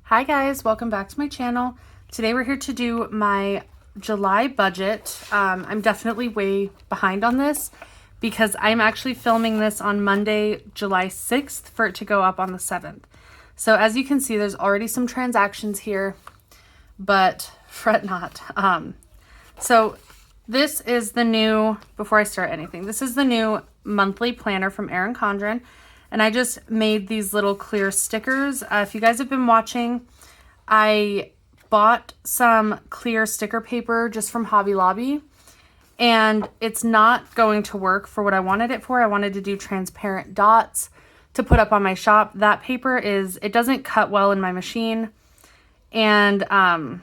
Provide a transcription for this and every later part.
Hi guys, welcome back to my channel. Today we're here to do my July budget. I'm definitely way behind on this because I'm actually filming this on Monday, July 6th for it to go up on the 7th. So as you can see, there's already some transactions here, but fret not. So this is the new, before I start anything, this is the new monthly planner from Erin Condren. And I just made these little clear stickers. If you guys have been watching, I bought some clear sticker paper just from Hobby Lobby. And it's not going to work for what I wanted it for. I wanted to do transparent dots to put up on my shop. That paper it doesn't cut well in my machine. And I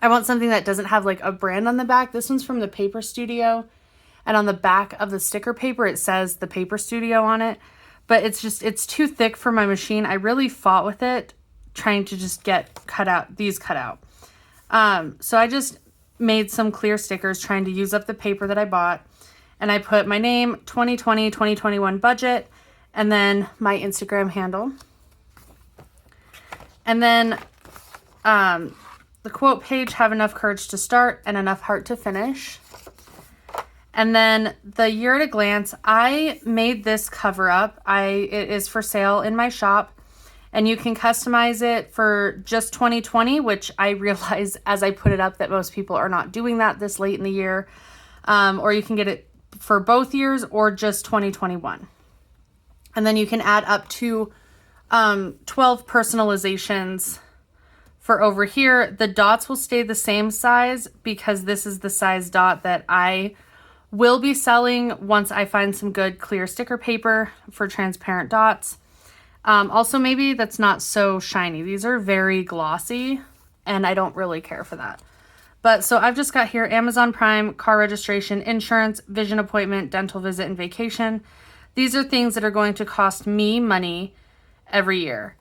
want something that doesn't have like a brand on the back. This one's from the Paper Studio. And on the back of the sticker paper, it says the Paper Studio on it. But it's too thick for my machine. I really fought with it, trying to just get these cut out. So I just made some clear stickers, trying to use up the paper that I bought. And I put my name, 2020, 2021 budget, and then my Instagram handle. And then the quote page, have enough courage to start and enough heart to finish. And then the year at a glance, I made this cover up. It is for sale in my shop, and you can customize it for just 2020, which I realize as I put it up that most people are not doing that this late in the year. Or you can get it for both years or just 2021. And then you can add up to 12 personalizations for over here. The dots will stay the same size because this is the size dot that I will be selling once I find some good clear sticker paper for transparent dots. Also, maybe that's not so shiny. These are very glossy and I don't really care for that. But so I've just got here Amazon Prime, car registration, insurance, vision appointment, dental visit, and vacation. These are things that are going to cost me money every year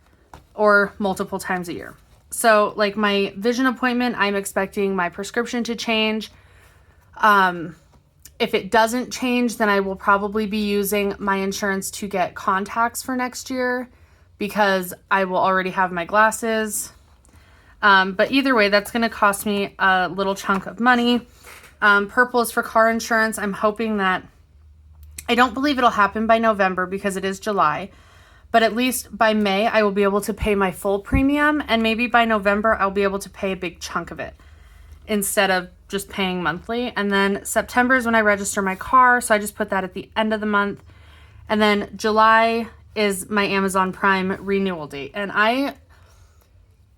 or multiple times a year. So like my vision appointment, I'm expecting my prescription to change. If it doesn't change, then I will probably be using my insurance to get contacts for next year because I will already have my glasses. But either way, that's going to cost me a little chunk of money. Purple is for car insurance. I'm hoping that, I don't believe it'll happen by November because it is July, but at least by May, I will be able to pay my full premium, and maybe by November, I'll be able to pay a big chunk of it instead of just paying monthly. And then September is when I register my car, so I just put that at the end of the month. And then July is my Amazon Prime renewal date. And I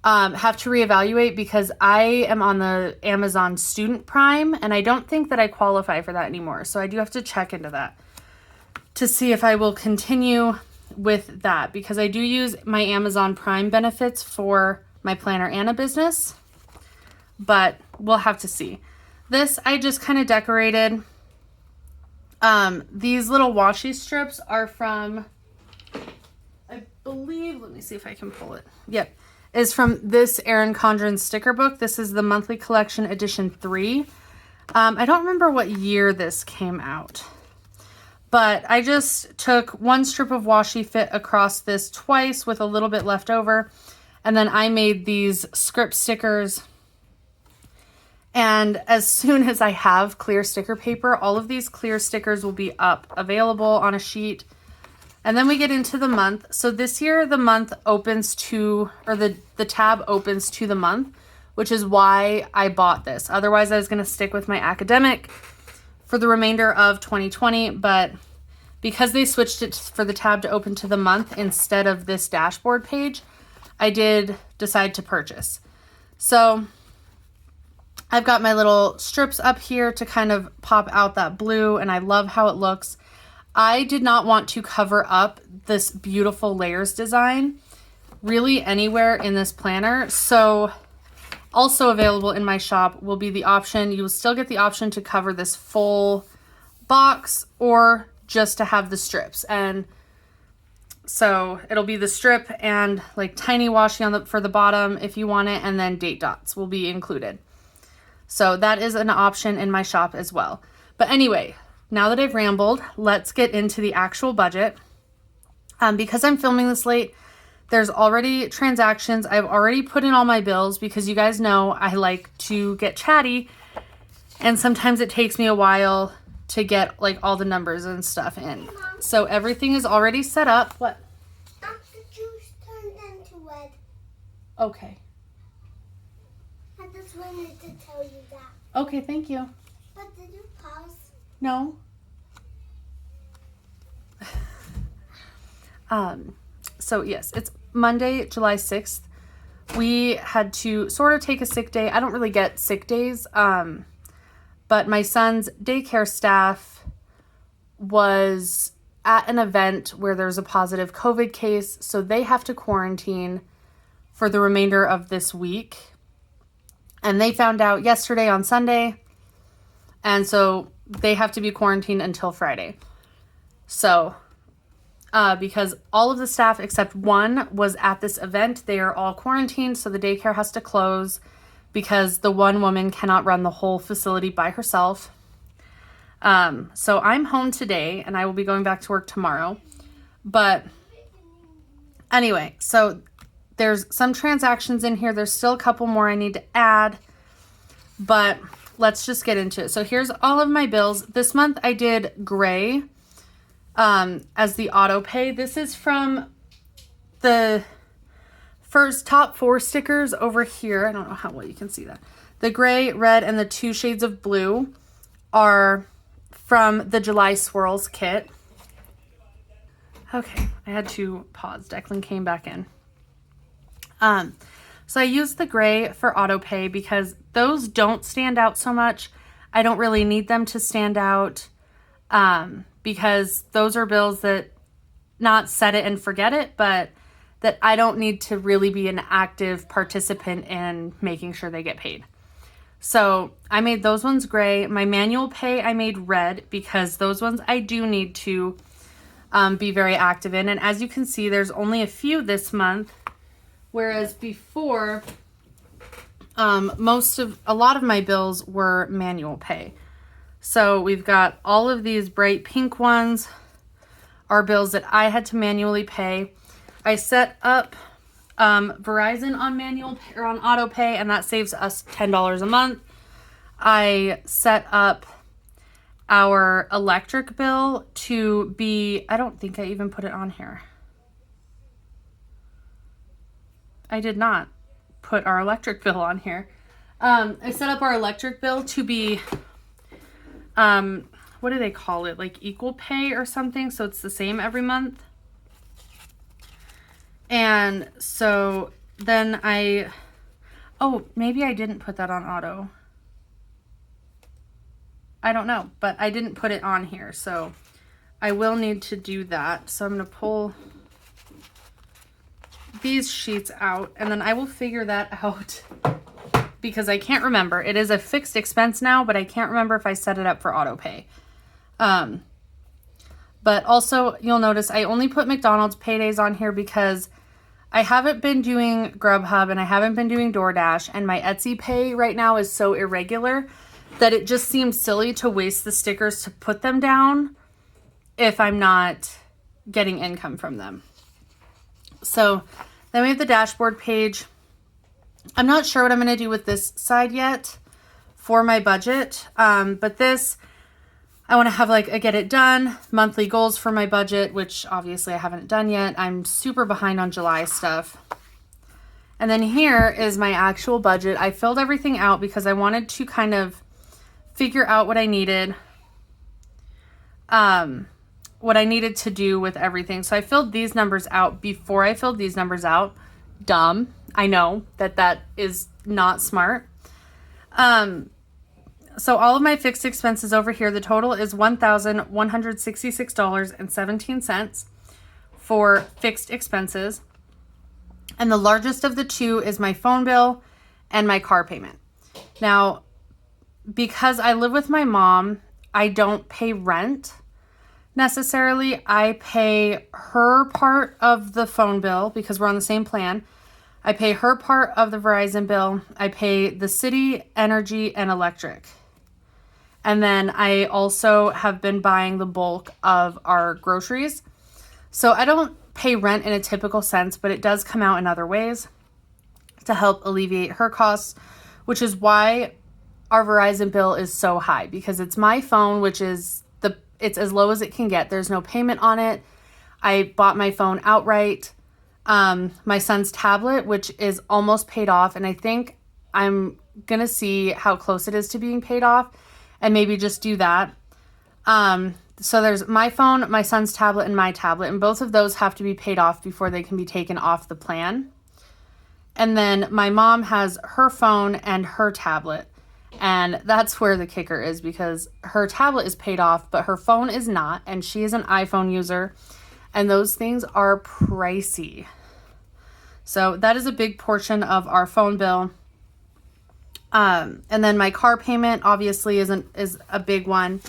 have to reevaluate because I am on the Amazon Student Prime, and I don't think that I qualify for that anymore. So I do have to check into that to see if I will continue with that, because I do use my Amazon Prime benefits for my Planner Anna business, but we'll have to see. This I just kind of decorated. These little washi strips are from, I believe, let me see if I can pull it. Yep, is from this Erin Condren sticker book. This is the monthly collection edition 3. I don't remember what year this came out, but I just took one strip of washi, fit across this twice with a little bit left over, and then I made these script stickers. And as soon as I have clear sticker paper, all of these clear stickers will be up, available on a sheet. And then we get into the month. So this year, the month opens to, or the tab opens to the month, which is why I bought this. Otherwise, I was going to stick with my academic for the remainder of 2020. But because they switched it for the tab to open to the month instead of this dashboard page, I did decide to purchase. So I've got my little strips up here to kind of pop out that blue, and I love how it looks. I did not want to cover up this beautiful layers design really anywhere in this planner. So also available in my shop will be the option, you will still get the option to cover this full box or just to have the strips. And so it'll be the strip and like tiny washi for the bottom if you want it, and then date dots will be included. So that is an option in my shop as well. But anyway, now that I've rambled, let's get into the actual budget. Because I'm filming this late, There's already transactions. I've already put in all my bills because you guys know I like to get chatty. And sometimes it takes me a while to get like all the numbers and stuff in. So everything is already set up. What? The juice turned into red. Okay. I just wanted to tell you that. Okay, thank you. But did you pause? No. So yes, it's Monday, July 6th. We had to sort of take a sick day. I don't really get sick days. But my son's daycare staff was at an event where there's a positive COVID case. So they have to quarantine for the remainder of this week. And they found out yesterday on Sunday. And so they have to be quarantined until Friday. So because all of the staff except one was at this event, they are all quarantined. So the daycare has to close because the one woman cannot run the whole facility by herself. So I'm home today and I will be going back to work tomorrow. But anyway, so there's some transactions in here. There's still a couple more I need to add, but let's just get into it. So here's all of my bills. This month I did gray as the auto pay. This is from the first top 4 stickers over here. I don't know how well you can see that. The gray, red, and the 2 shades of blue are from the July Swirls kit. Okay, I had to pause. Declan came back in. So I used the gray for auto pay because those don't stand out so much. I don't really need them to stand out because those are bills that not set it and forget it, but that I don't need to really be an active participant in making sure they get paid. So I made those ones gray. My manual pay I made red because those ones I do need to be very active in. And as you can see, there's only a few this month, whereas before a lot of my bills were manual pay. So we've got all of these bright pink ones are bills that I had to manually pay. I set up Verizon on manual or on auto pay, and that saves us $10 a month. I set up our electric bill to be, I don't think I even put it on here. I did not put our electric bill on here. I set up our electric bill to be, what do they call it? Like equal pay or something. So it's the same every month. And so then maybe I didn't put that on auto. I don't know, but I didn't put it on here. So I will need to do that. So I'm going to pull these sheets out and then I will figure that out because I can't remember. It is a fixed expense now, but I can't remember if I set it up for auto pay. But also you'll notice I only put McDonald's paydays on here because I haven't been doing Grubhub and I haven't been doing DoorDash, and my Etsy pay right now is so irregular that it just seems silly to waste the stickers to put them down if I'm not getting income from them. So then we have the dashboard page. I'm not sure what I'm going to do with this side yet for my budget. But this, I want to have like a get it done, monthly goals for my budget, which obviously I haven't done yet. I'm super behind on July stuff. And then here is my actual budget. I filled everything out because I wanted to kind of figure out what I needed. What I needed to do with everything. So I filled these numbers out before I filled these numbers out. Dumb. I know that is not smart. So all of my fixed expenses over here, the total is $1,166.17 for fixed expenses. And the largest of the two is my phone bill and my car payment. Now, because I live with my mom, I don't pay rent necessarily. I pay her part of the phone bill because we're on the same plan. I pay her part of the Verizon bill. I pay the city, energy, and electric. And then I also have been buying the bulk of our groceries. So I don't pay rent in a typical sense, but it does come out in other ways to help alleviate her costs, which is why our Verizon bill is so high, because it's my phone, which is it's as low as it can get. There's no payment on it. I bought my phone outright. My son's tablet, which is almost paid off, and I think I'm going to see how close it is to being paid off and maybe just do that. So there's my phone, my son's tablet, and my tablet, and both of those have to be paid off before they can be taken off the plan. And then my mom has her phone and her tablet, and that's where the kicker is, because her tablet is paid off, but her phone is not, and she is an iPhone user, and those things are pricey. So that is a big portion of our phone bill. And then my car payment obviously is a big one.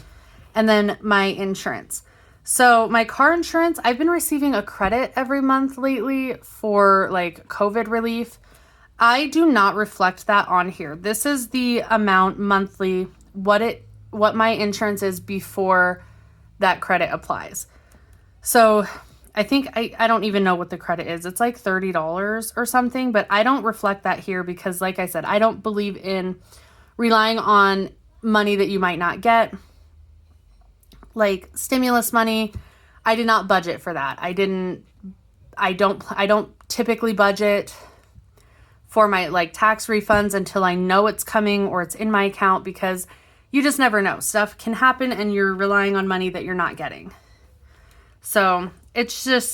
And then my insurance. So my car insurance, I've been receiving a credit every month lately for like COVID relief. I do not reflect that on here. This is the amount monthly, what my insurance is before that credit applies. So I think I don't even know what the credit is. It's like $30 or something, but I don't reflect that here because, like I said, I don't believe in relying on money that you might not get. Like stimulus money, I did not budget for that. I don't typically budget for my like tax refunds until I know it's coming or it's in my account, because you just never know. Stuff can happen and you're relying on money that you're not getting. So it's a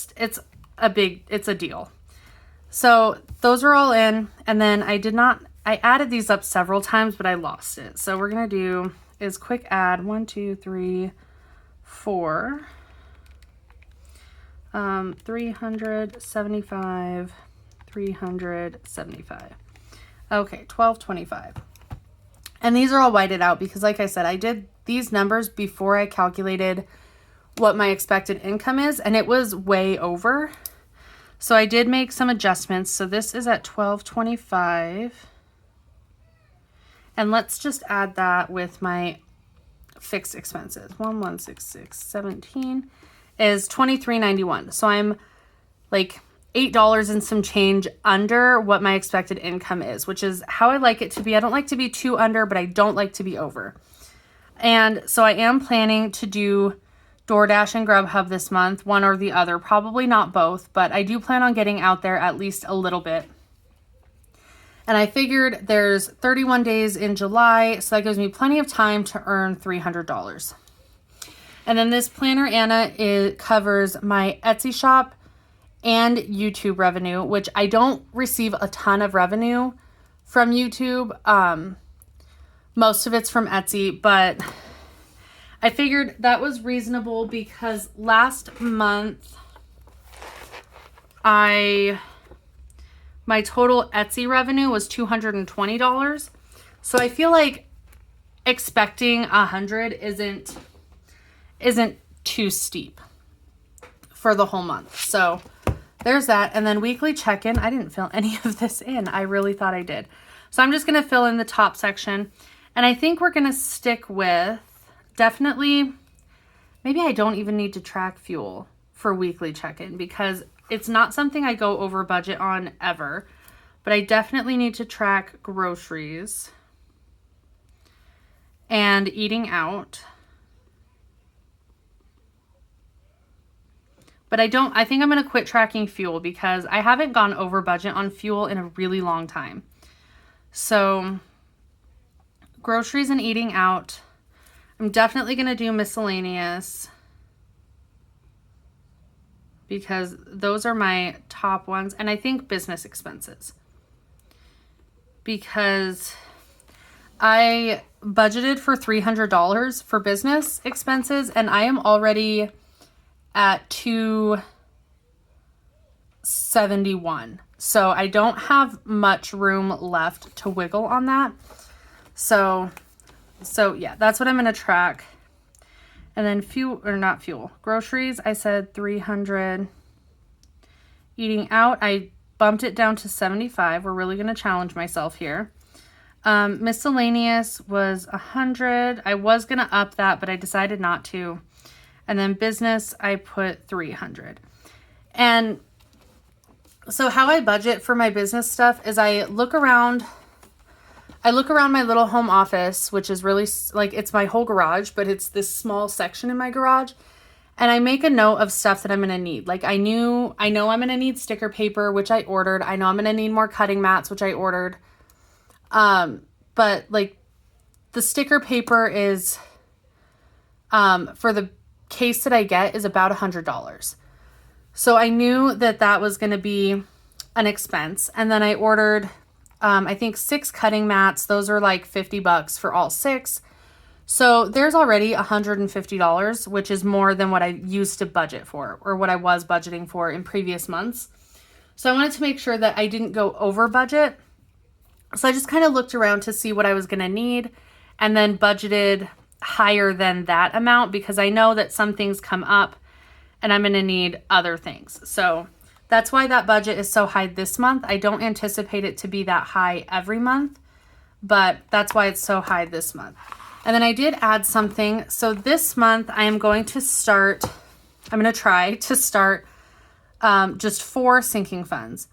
deal. So those are all in. And then I added these up several times, but I lost it. So we're going to do is quick add 1, 2, 3, 4, 375, 375. Okay, 1225. And these are all whited out because, like I said, I did these numbers before I calculated what my expected income is, and it was way over. So I did make some adjustments. So this is at 1225. And let's just add that with my fixed expenses. 116617 is $23.91. So I'm like $8 and some change under what my expected income is, which is how I like it to be. I don't like to be too under, but I don't like to be over. And so I am planning to do DoorDash and Grubhub this month, one or the other, probably not both, but I do plan on getting out there at least a little bit. And I figured there's 31 days in July, so that gives me plenty of time to earn $300. And then this Planner Anna covers my Etsy shop and YouTube revenue, which I don't receive a ton of revenue from YouTube. Most of it's from Etsy, but I figured that was reasonable because last month my total Etsy revenue was $220. So I feel like expecting $100 isn't too steep for the whole month. So there's that. And then weekly check-in. I didn't fill any of this in. I really thought I did. So I'm just going to fill in the top section. And I think we're going to stick with definitely, maybe I don't even need to track fuel for weekly check-in because it's not something I go over budget on ever. But I definitely need to track groceries and eating out. But I think I'm going to quit tracking fuel because I haven't gone over budget on fuel in a really long time. So groceries and eating out. I'm definitely going to do miscellaneous because those are my top ones. And I think business expenses because I budgeted for $300 for business expenses and I am already at $271. So I don't have much room left to wiggle on that. So yeah, that's what I'm going to track. And then groceries, I said 300. Eating out, I bumped it down to 75. We're really going to challenge myself here. Miscellaneous was 100. I was going to up that, but I decided not to. And then business, I put 300. And so how I budget for my business stuff is I look around my little home office, which is really like, it's my whole garage, but it's this small section in my garage. And I make a note of stuff that I'm going to need. Like I know I'm going to need sticker paper, which I ordered. I know I'm going to need more cutting mats, which I ordered. But like the sticker paper is, for the case that I get is about $100. So I knew that that was going to be an expense. And then I ordered, I think 6 cutting mats. Those are like $50 for all 6. So there's already $150, which is more than what I used to budget for, or what I was budgeting for in previous months. So I wanted to make sure that I didn't go over budget. So I just kind of looked around to see what I was going to need and then budgeted higher than that amount because I know that some things come up and I'm going to need other things. So that's why that budget is so high this month. I don't anticipate it to be that high every month, but that's why it's so high this month. And then I did add something. So this month I am going to try to start just 4 sinking funds.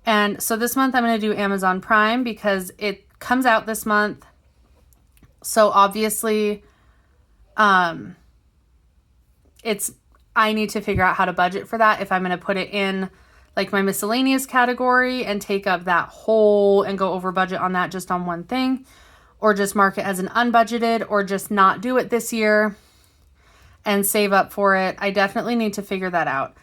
And so this month I'm going to do Amazon Prime because it comes out this month. So obviously I need to figure out how to budget for that if I'm going to put it in like my miscellaneous category and take up that whole and go over budget on that just on one thing, or just mark it as an unbudgeted, or just not do it this year and save up for it. I definitely need to figure that out.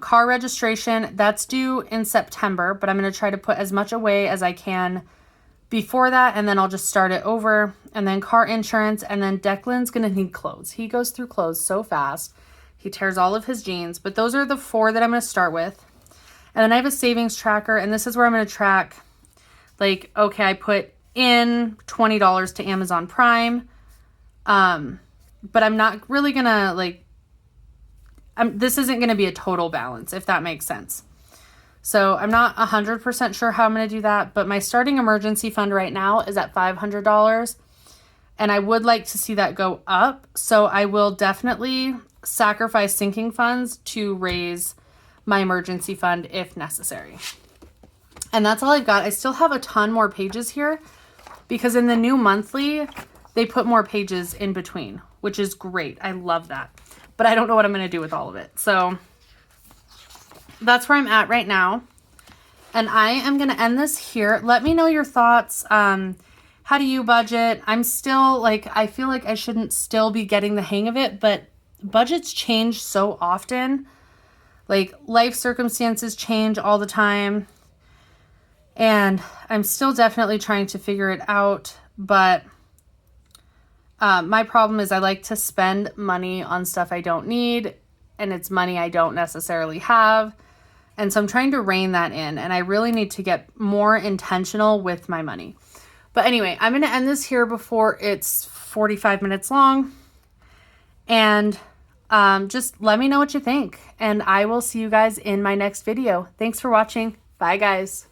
Car registration, that's due in September, but I'm going to try to put as much away as I can before that, and then I'll just start it over. And then car insurance, and then Declan's going to need clothes. He goes through clothes so fast. He tears all of his jeans, but those are the 4 that I'm going to start with. And then I have a savings tracker, and this is where I'm going to track, like, okay, I put in $20 to Amazon Prime, but I'm not really going to, like, this isn't going to be a total balance, if that makes sense. So I'm not 100% sure how I'm going to do that, but my starting emergency fund right now is at $500, and I would like to see that go up. So I will definitely sacrifice sinking funds to raise my emergency fund if necessary. And that's all I've got. I still have a ton more pages here because in the new monthly, they put more pages in between, which is great. I love that. But I don't know what I'm going to do with all of it. So that's where I'm at right now. And I am going to end this here. Let me know your thoughts. How do you budget? I'm still like, I feel like I shouldn't still be getting the hang of it, but budgets change so often. Like life circumstances change all the time. And I'm still definitely trying to figure it out. But my problem is I like to spend money on stuff I don't need. And it's money I don't necessarily have. And so I'm trying to rein that in. And I really need to get more intentional with my money. But anyway, I'm going to end this here before it's 45 minutes long. And just let me know what you think. And I will see you guys in my next video. Thanks for watching. Bye, guys.